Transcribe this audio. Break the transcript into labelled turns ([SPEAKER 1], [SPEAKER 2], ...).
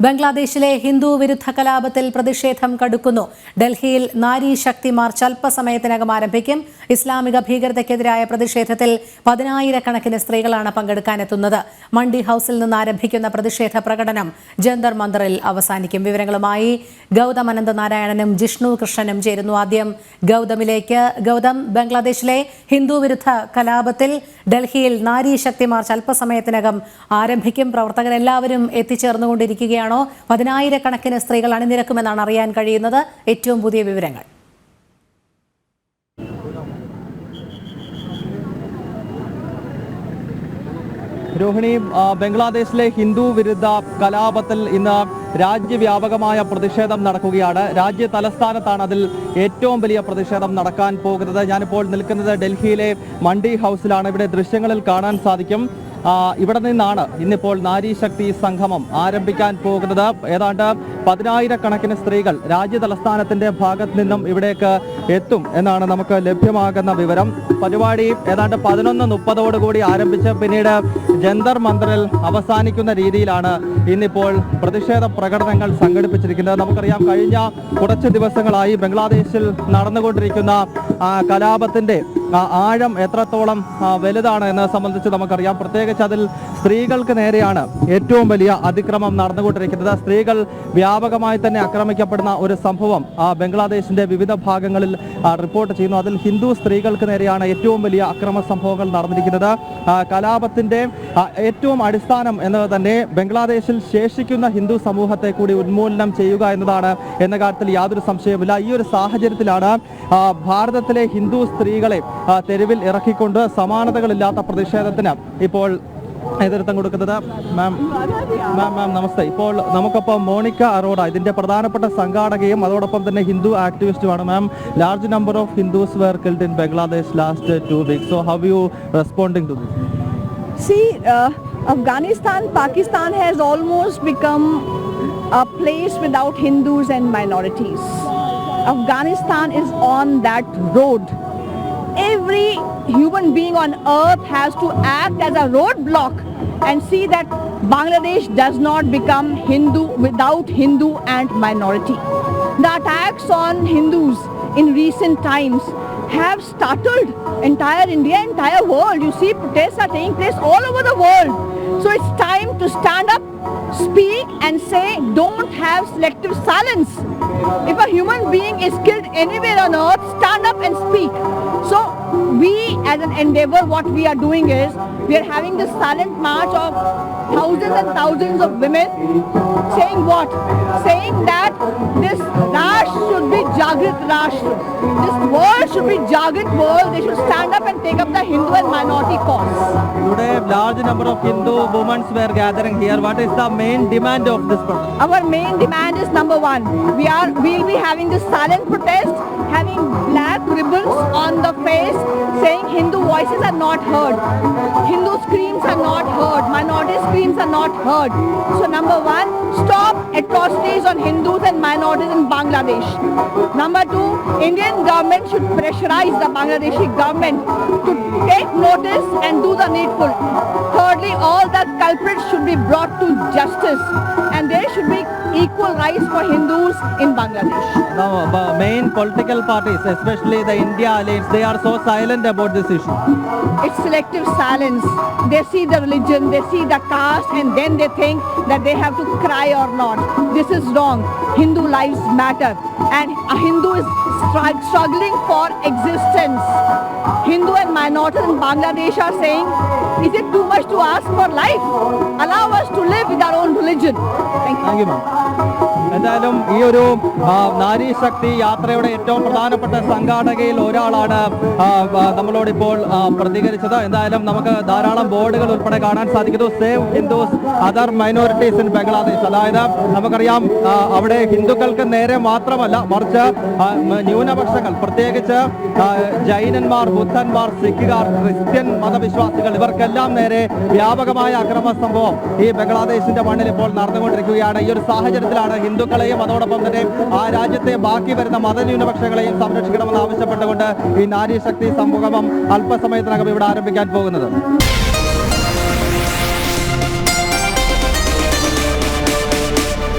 [SPEAKER 1] ബംഗ്ലാദേശിലെ ഹിന്ദു വിരുദ്ധ കലാപത്തിൽ പ്രതിഷേധം കടുക്കുന്നു. ഡൽഹിയിൽ നാരി ശക്തി മാർച്ച് അല്പസമയത്തിനകം ആരംഭിക്കും. ഇസ്ലാമിക ഭീകരതയ്ക്കെതിരായ പ്രതിഷേധത്തിൽ 10,000-കണക്കിന് സ്ത്രീകളാണ് പങ്കെടുക്കാനെത്തുന്നത്. മണ്ഡി ഹൌസിൽ നിന്ന് ആരംഭിക്കുന്ന പ്രതിഷേധ പ്രകടനം ജന്തർ മന്ദറിൽ അവസാനിക്കും. വിവരങ്ങളുമായി ഗൗതം അനന്തനാരായണനും ജിഷ്ണു കൃഷ്ണനും ചേരുന്നു. ആദ്യം ഗൗതമിലേക്ക്. ഗൗതം, ബംഗ്ലാദേശിലെ ഹിന്ദു വിരുദ്ധ കലാപത്തിൽ ഡൽഹിയിൽ നാരി ശക്തി മാർച്ച് അല്പസമയത്തിനകം ആരംഭിക്കും. പ്രവർത്തകരെല്ലാവരും എത്തിച്ചേർന്നുകൊണ്ടിരിക്കുകയാണ്. 10,000-കണക്കിന് സ്ത്രീകൾ അണിനിരക്കുമെന്നാണ് അറിയാൻ കഴിയുന്നത്. ഏറ്റവും പുതിയ വിവരങ്ങൾ.
[SPEAKER 2] രോഹിണി, ബംഗ്ലാദേശിലെ ഹിന്ദു വിരുദ്ധ കലാപത്തിൽ ഇന്ന് രാജ്യവ്യാപകമായ പ്രതിഷേധം നടക്കുകയാണ്. രാജ്യ തലസ്ഥാനത്താണ് അതിൽ ഏറ്റവും വലിയ പ്രതിഷേധം നടക്കാൻ പോകുന്നത്. ഞാനിപ്പോൾ നിൽക്കുന്നത് ഡൽഹിയിലെ മണ്ഡി ഹൗസിലാണ്. ഇവിടെ ദൃശ്യങ്ങളിൽ കാണാൻ സാധിക്കും. ഇവിടെ നിന്നാണ് ഇന്നിപ്പോൾ നാരി ശക്തി സംഗമം ആരംഭിക്കാൻ പോകുന്നത്. ഏതാണ്ട് 10,000-കണക്കിന് സ്ത്രീകൾ രാജ്യ തലസ്ഥാനത്തിന്റെ ഭാഗത്ത് നിന്നും ഇവിടേക്ക് എത്തും എന്നാണ് നമുക്ക് ലഭ്യമാകുന്ന വിവരം. പരിപാടി ഏതാണ്ട് 11:30 ആരംഭിച്ച് പിന്നീട് ജന്തർ മന്ദറിൽ അവസാനിക്കുന്ന രീതിയിലാണ് ഇന്നിപ്പോൾ പ്രതിഷേധ പ്രകടനങ്ങൾ സംഘടിപ്പിച്ചിരിക്കുന്നത്. നമുക്കറിയാം, കഴിഞ്ഞ കുറച്ച് ദിവസങ്ങളായി ബംഗ്ലാദേശിൽ നടന്നുകൊണ്ടിരിക്കുന്ന കലാപത്തിന്റെ ആഴം എത്രത്തോളം വലുതാണ് എന്നത് സംബന്ധിച്ച് നമുക്കറിയാം. പ്രത്യേകിച്ച് അതിൽ സ്ത്രീകൾക്ക് നേരെയാണ് ഏറ്റവും വലിയ അതിക്രമം നടന്നുകൊണ്ടിരിക്കുന്നത്. സ്ത്രീകൾ വ്യാപകമായി തന്നെ ആക്രമിക്കപ്പെടുന്ന ഒരു സംഭവം ബംഗ്ലാദേശിന്റെ വിവിധ ഭാഗങ്ങളിൽ റിപ്പോർട്ട് ചെയ്യുന്നു. അതിൽ ഹിന്ദു സ്ത്രീകൾക്ക് നേരെയാണ് ഏറ്റവും വലിയ അക്രമ സംഭവങ്ങൾ നടന്നിരിക്കുന്നത്. കലാപത്തിന്റെ ഏറ്റവും അടിസ്ഥാനം എന്നത് തന്നെ ബംഗ്ലാദേശിൽ ശേഷിക്കുന്ന ഹിന്ദു സമൂഹത്തെ കൂടി ഉന്മൂലനം ചെയ്യുക എന്നതാണ് എന്ന കാര്യത്തിൽ യാതൊരു സംശയവുമില്ല. ഈ ഒരു സാഹചര്യത്തിലാണ് ഭാരതത്തിലെ ഹിന്ദു സ്ത്രീകളെ തെരുവിൽ ഇറക്കിക്കൊണ്ട് സമാനതകളില്ലാത്ത പ്രതിഷേധത്തിന് ഇപ്പോൾ നേതൃത്വം കൊടുക്കുന്നത്. മാം നമസ്തേ. ഇപ്പോൾ നമുക്കൊപ്പം മോണിക്ക അറോറ, ഇതിന്റെ പ്രധാനപ്പെട്ട സംഘാടകയും അതോടൊപ്പം തന്നെ ഹിന്ദു ആക്ടിവിസ്റ്റുമാണ്. Ma'am, large number of Hindus were killed in Bangladesh last 2 weeks. So how are you responding to this?
[SPEAKER 3] See, Afghanistan, Pakistan has almost become a place without Hindus and minorities. Afghanistan is on that road. Every human being on earth has to act as a roadblock and see that Bangladesh does not become Hindu without Hindu and minority. The attacks on Hindus in recent times have startled entire India, entire world. You see, protests are taking place all over the world. So it's time to stand up, speak and say, don't have selective silence. If a human being is killed anywhere on earth, stand up and speak. So we as an endeavor, what we are doing is, we are having this silent march of thousands and thousands of women saying what? Saying that this Rashtra should be Jagrit Rashtra. This world should be Jagrit world. They should stand up and take up the Hindu and minority cause.
[SPEAKER 2] Today, large number of Hindu women were gathering here. What is the main demand of this protest?
[SPEAKER 3] Our main demand is number one. We'll be having this silent protest, having black ribbons on the face, saying Hindu voices are not heard. Hindu screams are not heard. Minority screams are not heard. So number one, stop atrocities on Hindus and minorities in Bangladesh. Number two, Indian government should pressurize the Bangladeshi government to take notice and do the needful. Thirdly, all the culprits should be brought to justice and there should be equal rights for Hindus in Bangladesh.
[SPEAKER 2] Now, main political parties, especially the India alliance, they are so silent about this issue.
[SPEAKER 3] It's selective silence. They see the religion, they see the caste, and then they think that they have to cry or not. This is wrong. Hindu lives matter, and a Hindu is struggling for existence. Hindu and minorities in Bangladesh are saying, is it too much to ask for life? Allow us to live with our own religion. Thank you,
[SPEAKER 2] ma'am. എന്തായാലും ഈ ഒരു നാരി ശക്തി യാത്രയുടെ ഏറ്റവും പ്രധാനപ്പെട്ട സംഘാടകയിൽ ഒരാളാണ് നമ്മളോടിപ്പോൾ പ്രതികരിച്ചത്. എന്തായാലും നമുക്ക് ധാരാളം ബോർഡുകൾ ഉൾപ്പെടെ കാണാൻ സാധിക്കുന്നു. Save Hindus other minorities in Bangladesh. അതായത് നമുക്കറിയാം, അവിടെ ഹിന്ദുക്കൾക്ക് നേരെ മാത്രമല്ല, മറിച്ച് ന്യൂനപക്ഷങ്ങൾ, പ്രത്യേകിച്ച് ജൈനന്മാർ, ബുദ്ധന്മാർ, സിഖുകാർ, ക്രിസ്ത്യൻ മതവിശ്വാസികൾ, ഇവർക്കെല്ലാം നേരെ വ്യാപകമായ അക്രമ സംഭവം ഈ ബംഗ്ലാദേശിന്റെ മണ്ണിൽ ഇപ്പോൾ നടന്നുകൊണ്ടിരിക്കുകയാണ്. ഈ ഒരു സാഹചര്യത്തിലാണ് ഹിന്ദുക്കളെയും അതോടൊപ്പം തന്നെ ആ രാജ്യത്തെ ബാക്കി വരുന്ന മതന്യൂനപക്ഷങ്ങളെയും സംരക്ഷിക്കണമെന്ന് ആവശ്യപ്പെട്ടുകൊണ്ട് ഈ നാരി ശക്തി സംഗമം അല്പസമയത്തിനകം ഇവിടെ ആരംഭിക്കാൻ പോകുന്നത്.